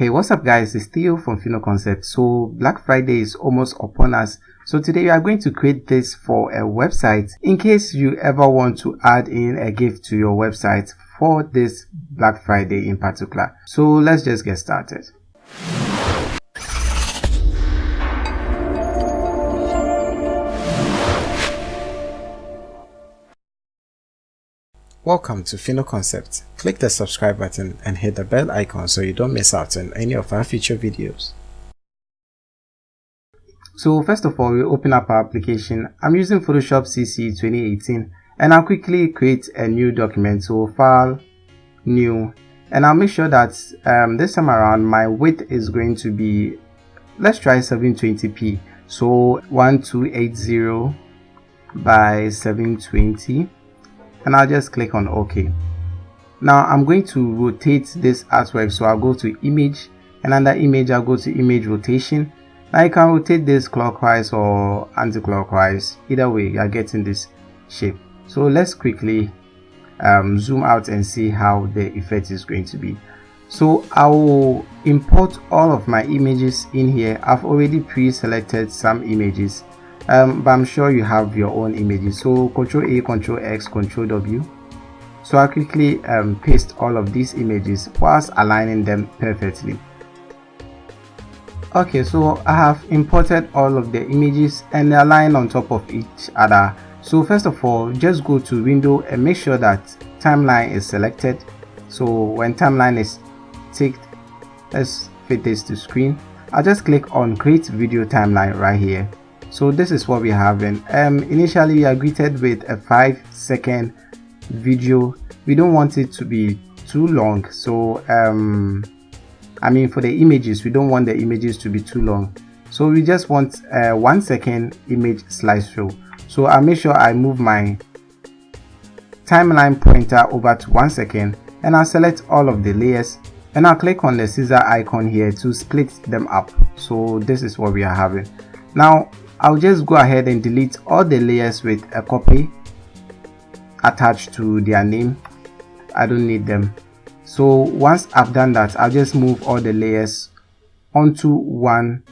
Hey, what's up guys, it's Theo from Concept. So Black Friday is almost upon us. So today we are going to create this for a website in case you ever want to add in a gift to your website for this Black Friday in particular. So let's just get started. Welcome to Concept. Click the subscribe button and hit the bell icon so you don't miss out on any of our future videos. So first of all, we open up our application. I'm using Photoshop CC 2018 and I'll quickly create a new document. So File, New, and I'll make sure that this time around my width is going to be, let's try 720p. So 1280 by 720. And I'll just click on OK. Now I'm going to rotate this artwork, so I'll go to image, and under image I'll go to image rotation. Now you can rotate this clockwise or anti-clockwise, either way you're getting this shape. So let's quickly zoom out and see how the effect is going to be. So I will import all of my images in here. I've already pre-selected some images, but I'm sure you have your own images. So Ctrl A, Ctrl X, Ctrl W. So I'll quickly paste all of these images whilst aligning them perfectly. Okay, so I have imported all of the images and they align on top of each other. So first of all, just go to Window and make sure that timeline is selected. So when timeline is ticked, let's fit this to screen. I'll just click on Create Video Timeline right here. So this is what we have. Initially we are greeted with a 5-second video. We don't want it to be too long. So I mean, for the images, we don't want the images to be too long. So we just want a 1 second image slideshow. So I'll make sure I move my timeline pointer over to 1 second, and I'll select all of the layers, and I'll click on the scissor icon here to split them up. So this is what we are having. Now I'll just go ahead and delete all the layers with a copy attached to their name. I don't need them. So once I've done that, I'll just move all the layers onto one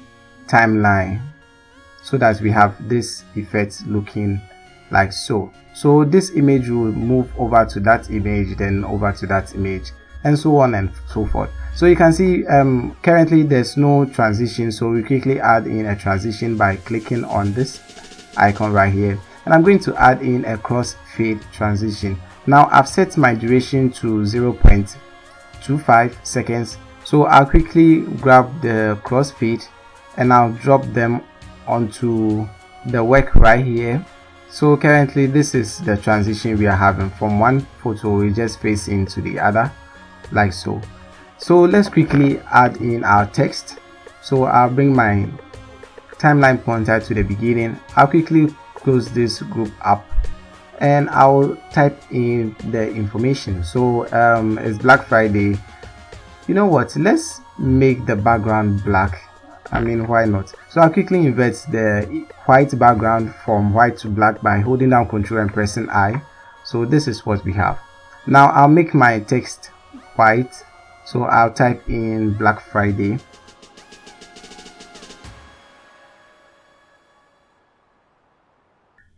timeline so that we have this effect looking like so. So this image will move over to that image, then over to that image, and so on and so forth. So you can see currently there's no transition, so we quickly add in a transition by clicking on this icon right here, and I'm going to add in a crossfade transition. Now I've set my duration to 0.25 seconds, so I'll quickly grab the crossfade and I'll drop them onto the work right here. So currently this is the transition we are having. From one photo we just face into the other like so. So let's quickly add in our text. So I'll bring my timeline pointer to the beginning. I'll quickly close this group up and I'll type in the information. So it's Black Friday. You know what, let's make the background black. I mean, why not? So I'll quickly invert the white background from white to black by holding down Ctrl and pressing I. So this is what we have. Now I'll make my text white. So I'll type in Black Friday.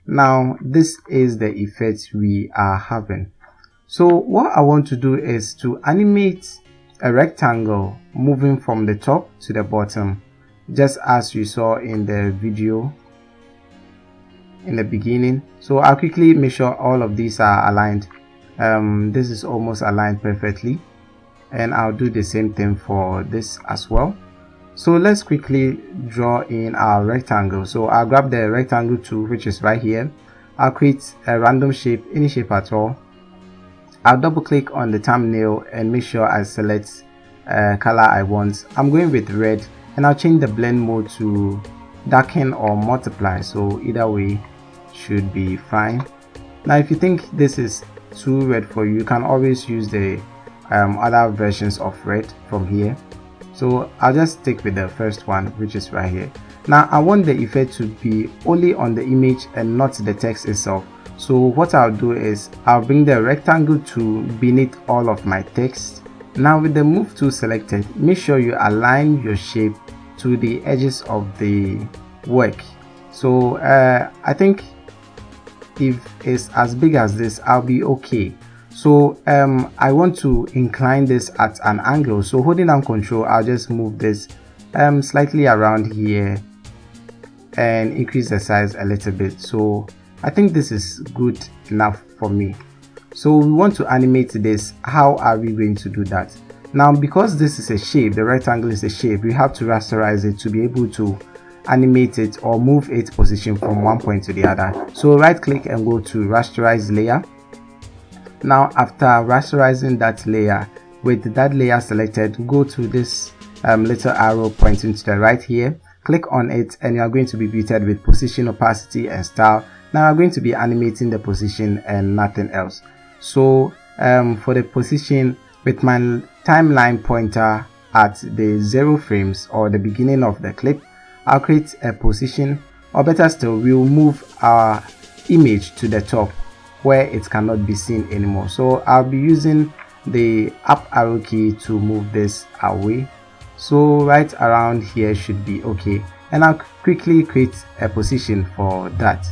Now this is the effect we are having. So what I want to do is to animate a rectangle moving from the top to the bottom, just as you saw in the video in the beginning. So I'll quickly make sure all of these are aligned. This is almost aligned perfectly, and I'll do the same thing for this as well. So let's quickly draw in our rectangle. So I'll grab the rectangle tool, which is right here. I'll create a random shape, any shape at all. I'll double click on the thumbnail and make sure I select color I want. I'm going with red, and I'll change the blend mode to darken or multiply. So either way should be fine. Now if you think this is too red for you, you can always use the other versions of red from here. So I'll just stick with the first one, which is right here. Now I want the effect to be only on the image and not the text itself. So what I'll do is I'll bring the rectangle tool beneath all of my text, Now with the move tool selected, make sure you align your shape to the edges of the work. So I think if it's as big as this, I'll be okay. So I want to incline this at an angle, so holding down Control, I'll just move this slightly around here and increase the size a little bit. So I think this is good enough for me. So we want to animate this. How are we going to do that? Now, because this is a shape, the rectangle is a shape, we have to rasterize it to be able to animate it or move its position from one point to the other. So right click and go to rasterize layer. Now after rasterizing that layer, with that layer selected, go to this little arrow pointing to the right here, click on it, and you are going to be greeted with position, opacity and style. Now I'm going to be animating the position and nothing else. So for the position, with my timeline pointer at the 0 frames or the beginning of the clip, I'll create a position, or better still, we'll move our image to the top where it cannot be seen anymore. So I'll be using the up arrow key to move this away. So right around here should be okay, and I'll quickly create a position for that.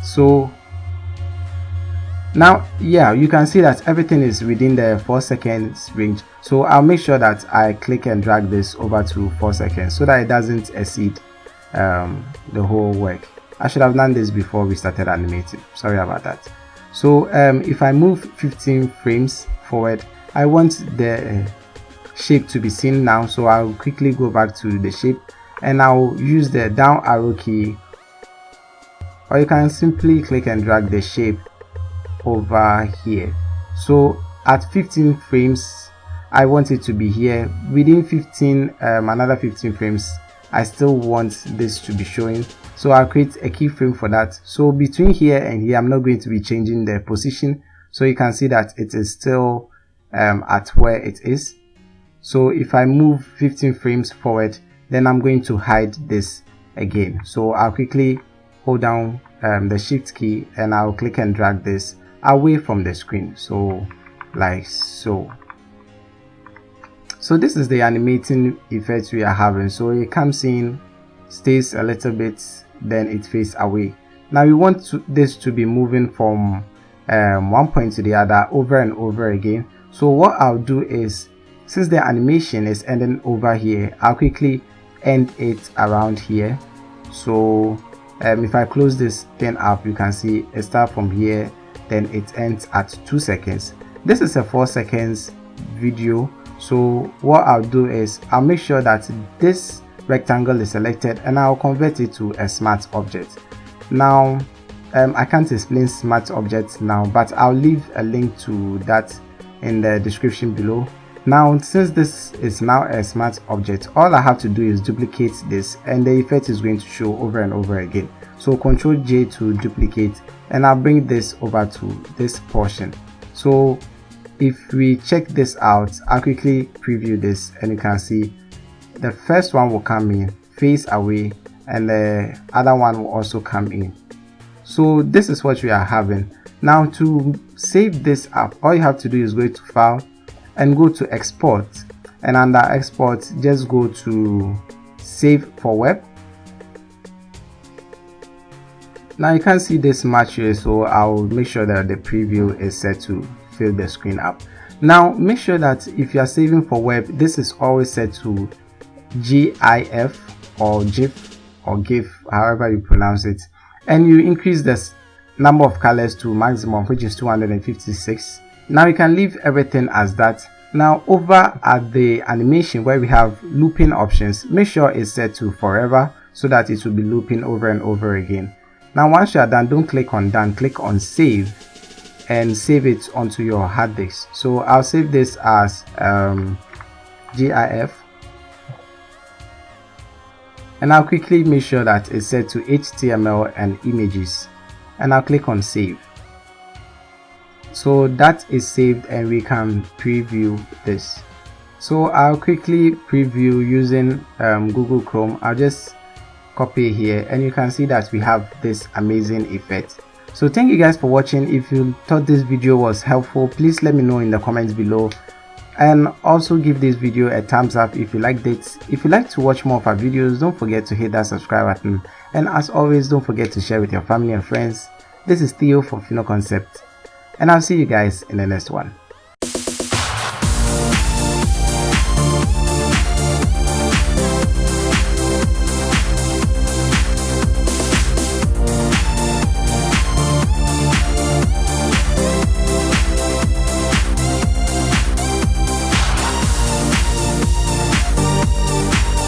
So now, yeah, you can see that everything is within the 4 seconds range. So I'll make sure that I click and drag this over to 4 seconds so that it doesn't exceed the whole work. I should have done this before we started animating. Sorry about that. So if I move 15 frames forward, I want the shape to be seen now. So I'll quickly go back to the shape and I'll use the down arrow key, or you can simply click and drag the shape over here. So at 15 frames, I want it to be here. Within 15, another 15 frames, I still want this to be showing. So I'll create a keyframe for that. So between here and here, I'm not going to be changing the position. So you can see that it is still at where it is. So if I move 15 frames forward, then I'm going to hide this again. So I'll quickly hold down the shift key and I'll click and drag this away from the screen, so like so. So this is the animating effect we are having. So it comes in, stays a little bit, then it fades away. Now we want this to be moving from one point to the other over and over again. So what I'll do is, since the animation is ending over here, I'll quickly end it around here. So if I close this thing up, you can see it starts from here, then it ends at 2 seconds. This is a 4 seconds video. So what I'll do is I'll make sure that this rectangle is selected and I'll convert it to a smart object. Now I can't explain smart objects now, but I'll leave a link to that in the description below. Now since this is now a smart object, all I have to do is duplicate this and the effect is going to show over and over again. So Ctrl J to duplicate, and I'll bring this over to this portion. So if we check this out, I'll quickly preview this and you can see the first one will come in, face away, and the other one will also come in. So this is what we are having. Now to save this up, all you have to do is go to File and go to Export, and under Export just go to Save for Web. Now you can see this match here, so I'll make sure that the preview is set to fill the screen up. Now make sure that if you are saving for web, this is always set to GIF or GIF or GIF, however you pronounce it, and you increase the number of colors to maximum, which is 256. Now you can leave everything as that. Now over at the animation where we have looping options, make sure it's set to forever so that it will be looping over and over again. Now once you are done, don't click on done, click on save and save it onto your hard disk. So I'll save this as GIF, and I'll quickly make sure that it's set to HTML and images, and I'll click on save. So that is saved and we can preview this. So I'll quickly preview using Google Chrome. I'll just copy here and you can see that we have this amazing effect. So thank you guys for watching. If you thought this video was helpful, please let me know in the comments below. and also give this video a thumbs up if you liked it. If you like to watch more of our videos, don't forget to hit that subscribe button, and as always, don't forget to share with your family and friends. This is Theo for Fino Concept, and I'll see you guys in the next one.